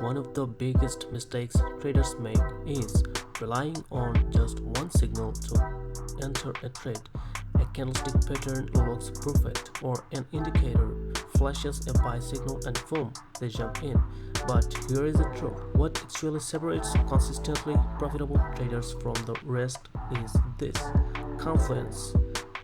One of the biggest mistakes traders make is relying on just one signal to enter a trade. A candlestick pattern looks perfect, or an indicator flashes a buy signal and boom, they jump in. But here is the truth. What actually separates consistently profitable traders from the rest is this: confluence.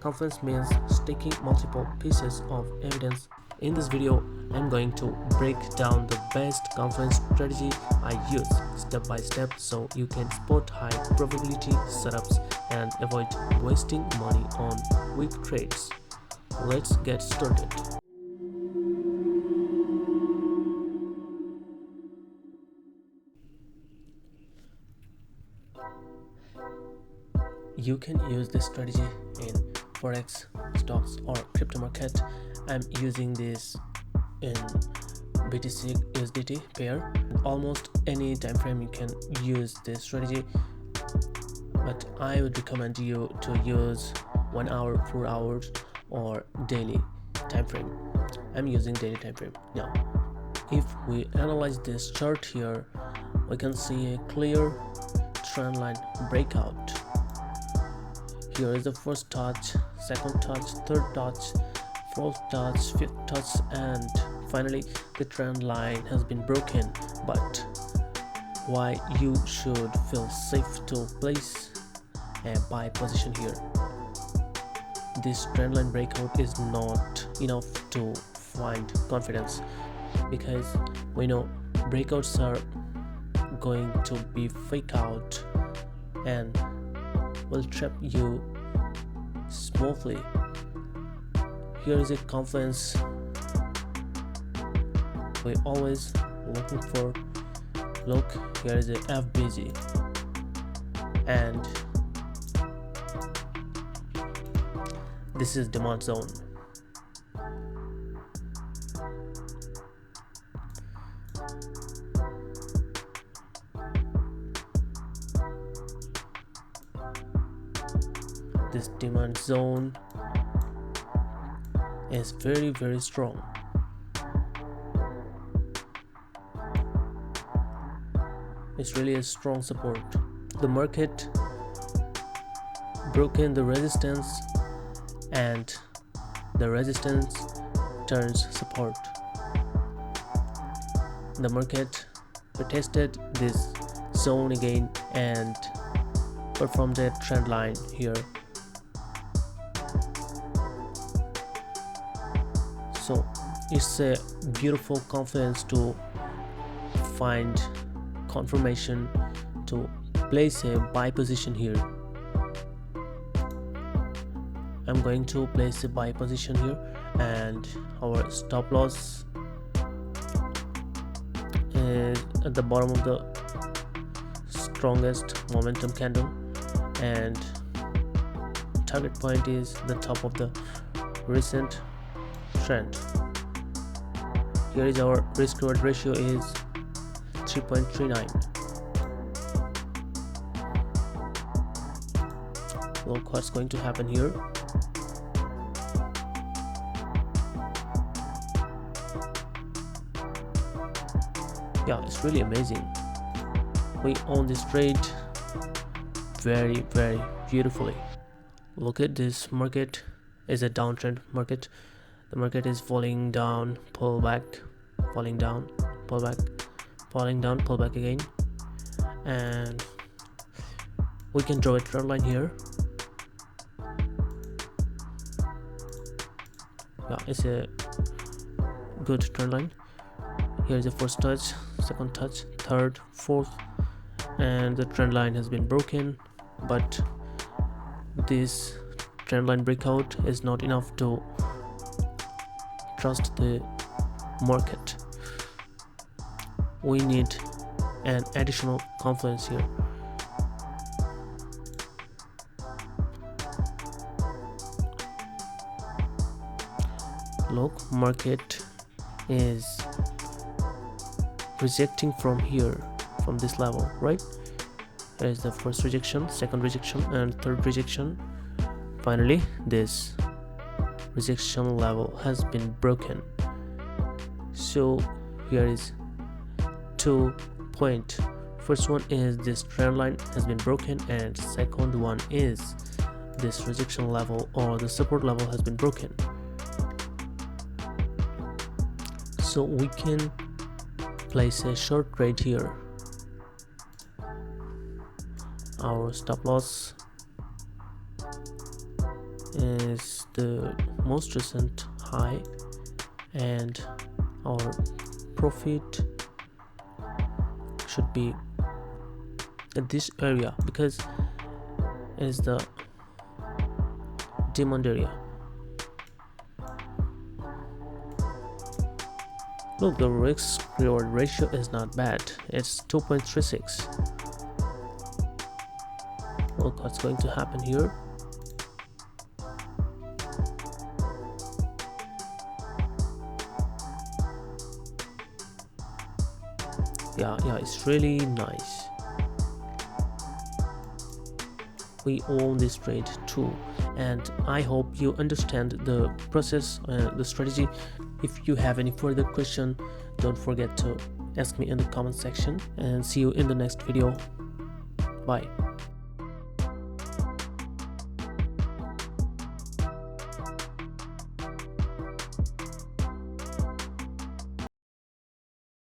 Confluence means sticking multiple pieces of evidence. In this video, I'm going to break down the best confluence strategy I use step by step so you can spot high probability setups and avoid wasting money on weak trades. Let's get started. You can use this strategy in Forex, stocks, or crypto market. I'm using this in BTC USDT pair. Almost any time frame you can use this strategy, but I would recommend you to use 1 hour, 4 hours, or daily time frame. I'm using daily time frame now. If we analyze this chart here, we can see a clear trend line breakout. Here is the first touch, second touch, third touch, fourth touch, fifth touch, and finally the trend line has been broken. But why you should feel safe to place a buy position here? This trend line breakout is not enough to find confidence, because we know breakouts are going to be fake out and will trap you smoothly. Here is a confluence. We always looking for. Look, here is a FBG, and this is demand zone. This demand zone is very strong. It's really a strong support. The market broken the resistance, and the resistance turns support. The market retested this zone again and performed a trend line here. So it's a beautiful confluence to find confirmation to place a buy position here. I'm going to place a buy position here, and our stop loss is at the bottom of the strongest momentum candle, and target point is the top of the recent trend. Here is our risk reward ratio is 3.39. Look what's going to happen here. Yeah, it's really amazing. We own this trade very beautifully. Look at this market. Is a downtrend market. The market is falling down, pull back, falling down, pull back, falling down, pull back again, and we can draw a trend line here. Yeah, it's a good trend line. Here is the first touch, second touch, third, fourth, and the trend line has been broken. But this trend line breakout is not enough to trust the market. We need an additional confluence here. Look, market is rejecting from here, from this level, right? Here is the first rejection, second rejection, and third rejection. Finally, this rejection level has been broken. So here is 2 points. First one is this trend line has been broken, and second one is this rejection level or the support level has been broken. So we can place a short trade here. Our stop loss is the most recent high, and our profit should be at this area because it is the demand area. Look, the risk reward ratio is not bad. It's 2.36. Look what's going to happen here. Yeah, it's really nice. We own this trade too, and I hope you understand the process, the strategy. If you have any further question, don't forget to ask me in the comment section, and see you in the next video. Bye.